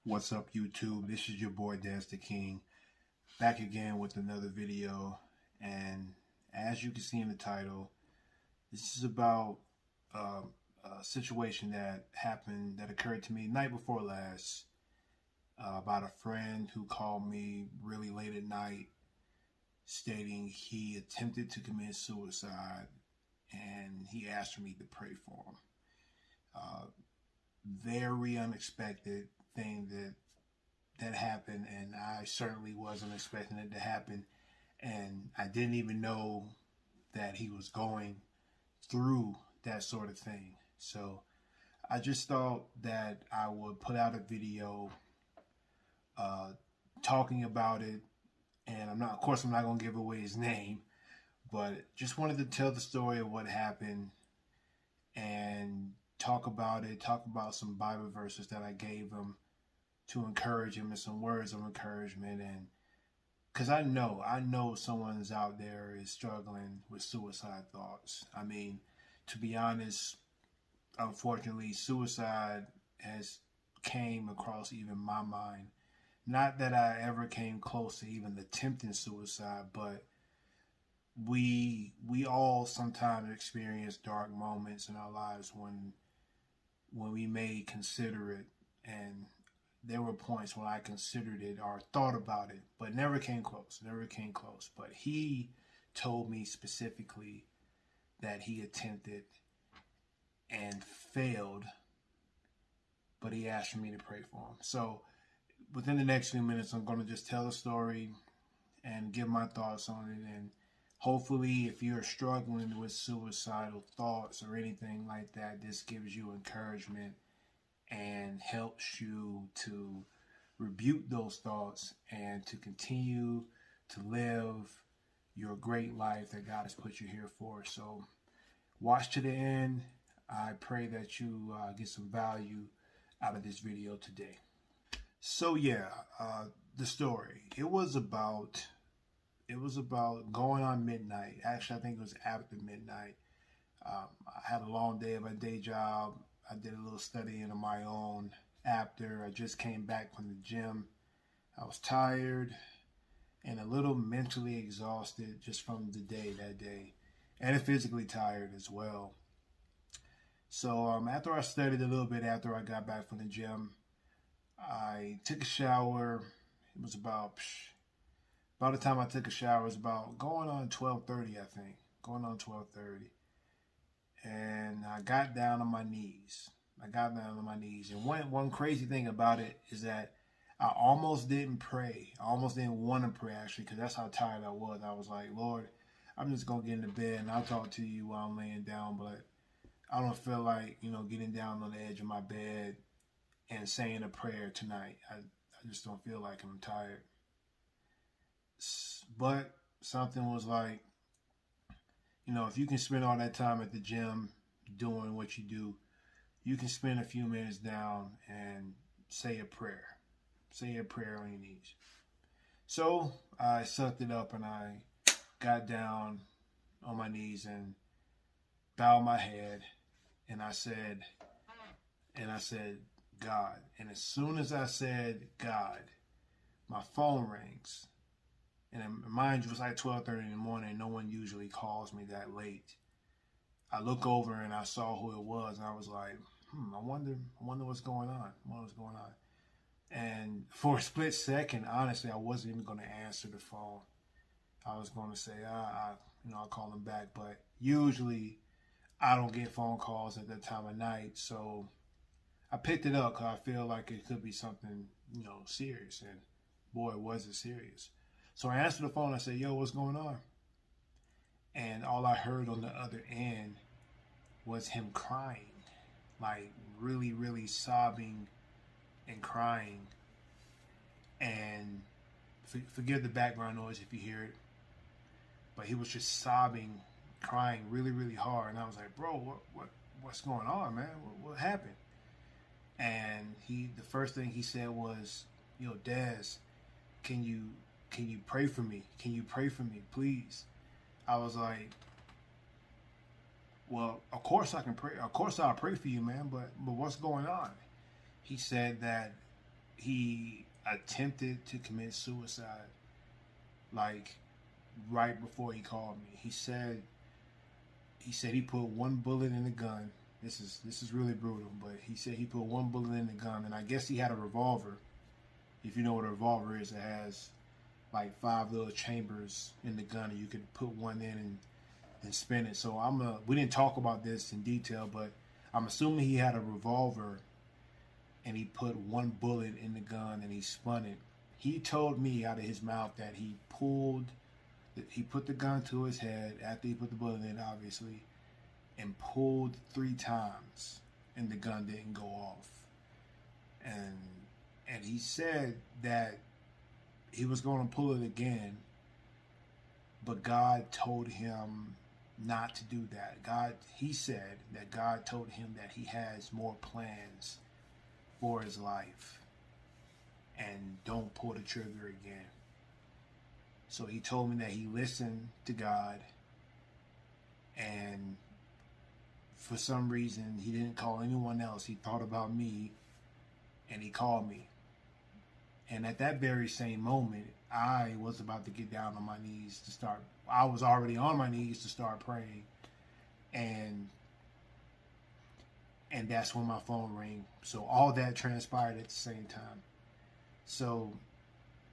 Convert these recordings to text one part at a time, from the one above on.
What's up, YouTube? This is your boy Des the King, back again with another video. And as you can see in the title, this is about a situation that occurred to me night before last, about a friend who called me really late at night stating he attempted to commit suicide, and he asked for me to pray for him. Very unexpected thing that happened, and I certainly wasn't expecting it to happen, and I didn't even know that he was going through that sort of thing. So I just thought that I would put out a video talking about it, and I'm not going to give away his name, but just wanted to tell the story of what happened and talk about some Bible verses that I gave him to encourage him, and some words of encouragement. And because I know someone's out there is struggling with suicide thoughts. I mean, to be honest, unfortunately, suicide has came across even my mind. Not that I ever came close to even attempting suicide, but we all sometimes experience dark moments in our lives when we may consider it. And there were points when I considered it or thought about it, but never came close. But he told me specifically that he attempted and failed, but he asked for me to pray for him. So within the next few minutes, I'm going to just tell the story and give my thoughts on it. And hopefully, if you're struggling with suicidal thoughts or anything like that, this gives you encouragement and helps you to rebuke those thoughts and to continue to live your great life that God has put you here for. So watch to the end. I pray that you get some value out of this video today. So yeah, the story. It was about going on midnight. Actually, I think it was after midnight. I had a long day of a day job. I did a little studying on my own after I just came back from the gym. I was tired and a little mentally exhausted just from the day that day, and physically tired as well. So after I studied a little bit after I got back from the gym, I took a shower. It was about the time I took a shower, it was about going on 12:30, I think. Going on 12:30. And I got down on my knees. And one crazy thing about it is that I almost didn't pray. I almost didn't want to pray, actually, because that's how tired I was. I was like, Lord, I'm just going to get into bed and I'll talk to you while I'm laying down. But I don't feel like, getting down on the edge of my bed and saying a prayer tonight. I just don't feel like I'm tired. But something was like, if you can spend all that time at the gym doing what you do, you can spend a few minutes down and say a prayer. Say a prayer on your knees. So I sucked it up and I got down on my knees and bowed my head, and I said, God. And as soon as I said God, my phone rings. And mind you, it was like 12:30 in the morning. No one usually calls me that late. I look over and I saw who it was, and I was like, I wonder what's going on. And for a split second, honestly, I wasn't even going to answer the phone. I was going to say, I'll call them back. But usually, I don't get phone calls at that time of night. So I picked it up because I feel like it could be something, serious. And boy, was it serious. So I answered the phone. I said, yo, what's going on? And all I heard on the other end was him crying, like really, really sobbing and crying. And forgive the background noise if you hear it, but he was just sobbing, crying really, really hard. And I was like, bro, what's going on, man? What happened? And the first thing he said was, yo, Daz, can you pray for me? Can you pray for me, please? I was like, well, of course I can pray. Of course I'll pray for you, man. But what's going on? He said that he attempted to commit suicide, like right before he called me. He said he put one bullet in the gun. This is really brutal, but he said he put one bullet in the gun, and I guess he had a revolver. If you know what a revolver is, it has like 5 little chambers in the gun, and you could put one in and spin it. So we didn't talk about this in detail, but I'm assuming he had a revolver and he put one bullet in the gun and he spun it. He told me out of his mouth that he put the gun to his head after he put the bullet in, obviously, and pulled 3 times, and the gun didn't go off. And he said that he was going to pull it again, but God told him not to do that. He said that God told him that he has more plans for his life, and don't pull the trigger again. So he told me that he listened to God, and for some reason he didn't call anyone else. He thought about me, and he called me. And at that very same moment, I was about to get down on my knees to start. I was already on my knees to start praying, and that's when my phone rang. So all that transpired at the same time. So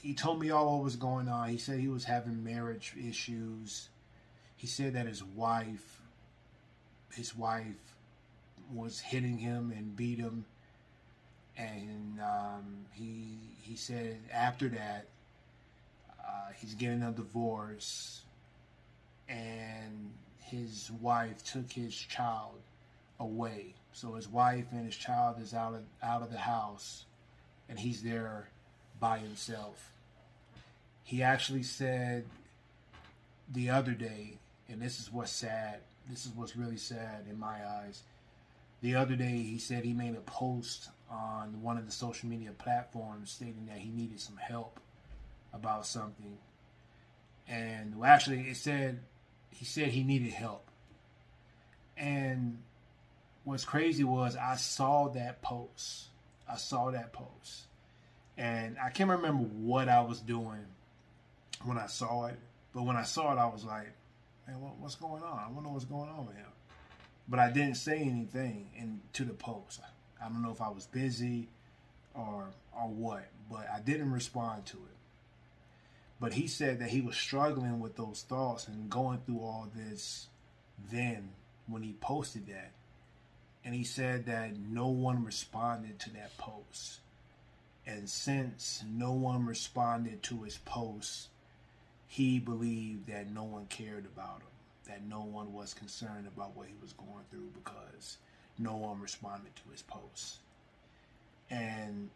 he told me all what was going on. He said he was having marriage issues. He said that his wife was hitting him and beat him. And he said after that, he's getting a divorce, and his wife took his child away. So his wife and his child is out of the house, and he's there by himself. He actually said the other day, and this is what's sad. This is what's really sad in my eyes. The other day, he said he made a post on one of the social media platforms stating that he needed some help about something. And well, actually, he said he needed help. And what's crazy was I saw that post. And I can't remember what I was doing when I saw it. But when I saw it, I was like, man, what's going on? I wonder what's going on with him. But I didn't say anything to the post. I don't know if I was busy or what, but I didn't respond to it. But he said that he was struggling with those thoughts and going through all this then when he posted that. And he said that no one responded to that post. And since no one responded to his post, he believed that no one cared about him, that no one was concerned about what he was going through because no one responded to his posts. And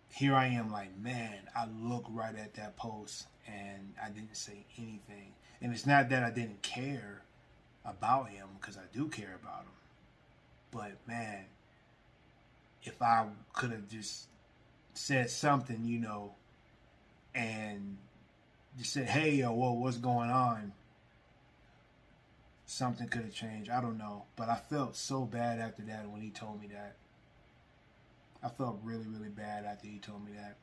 here I am like, man, I look right at that post and I didn't say anything. And it's not that I didn't care about him, because I do care about him. But man, if I could have just said something, and just said, hey, yo, what's going on? Something could have changed. I don't know. But I felt so bad after that when he told me that. I felt really, really bad after he told me that.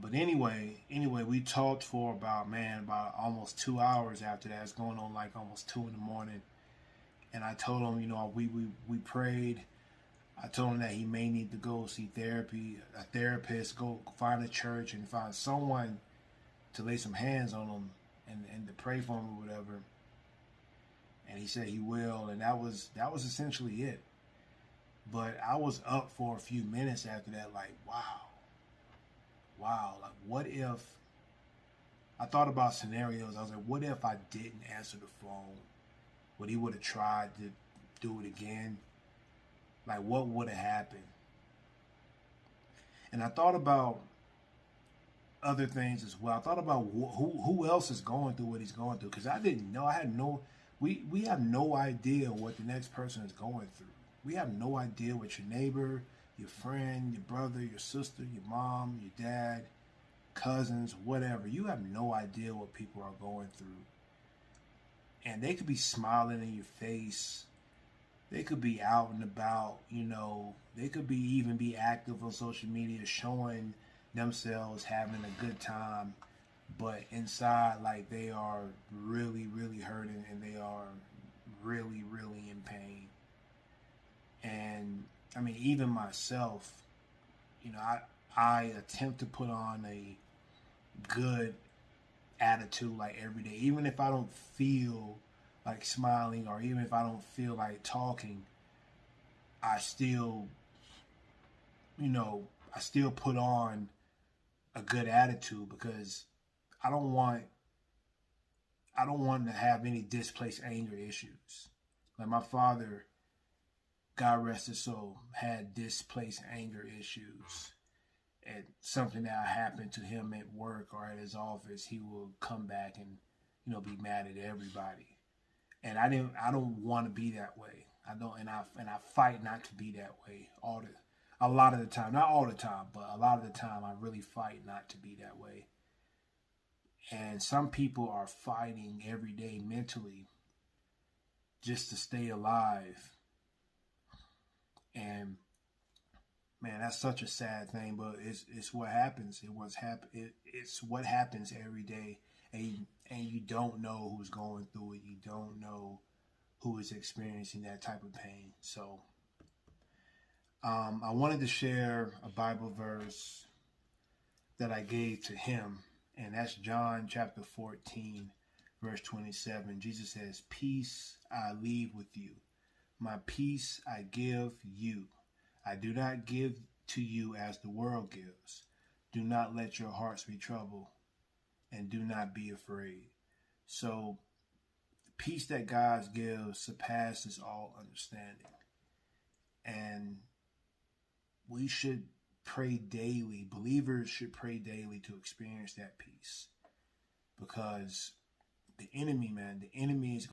But anyway, we talked for about almost 2 hours after that. It's going on like almost 2 in the morning. And I told him, we prayed. I told him that he may need to go see a therapist, go find a church and find someone to lay some hands on him and to pray for him or whatever. And he said he will, and that was essentially it. But I was up for a few minutes after that, like, wow, like what if, I thought about scenarios. I was like, what if I didn't answer the phone? Would he would have tried to do it again? Like, what would have happened? And I thought about other things as well. I thought about who else is going through what he's going through, because I didn't know. We have no idea what the next person is going through. We have no idea what your neighbor, your friend, your brother, your sister, your mom, your dad, cousins, whatever. You have no idea what people are going through. And they could be smiling in your face they could be out and about, you know, they could be even be active on social media showing themselves having a good time, but inside like they are really, really hurting and they are really, really in pain. And I mean, even myself, you know, I attempt to put on a good attitude like every day, even if I don't feel like smiling or even if I don't feel like talking. I still, you know, I still put on a good attitude because I don't want I don't want to have any displaced anger issues. Like my father, God rest his soul, had displaced anger issues. And something that happened to him at work or at his office, he will come back and, you know, be mad at everybody. And I don't want to be that way. I don't and I fight not to be that way a lot of the time. Not all the time, but a lot of the time I really fight not to be that way. And some people are fighting every day mentally just to stay alive. And man, that's such a sad thing, but it's what happens. It's what happens every day, and you don't know who's going through it. You don't know who is experiencing that type of pain. So, I wanted to share a Bible verse that I gave to him, and that's John chapter 14, verse 27. Jesus says, "Peace I leave with you. My peace I give you. I do not give to you as the world gives. Do not let your hearts be troubled, and do not be afraid." So, the peace that God gives surpasses all understanding. And we should pray daily. Believers should pray daily to experience that peace. Because the enemy, man, the enemy is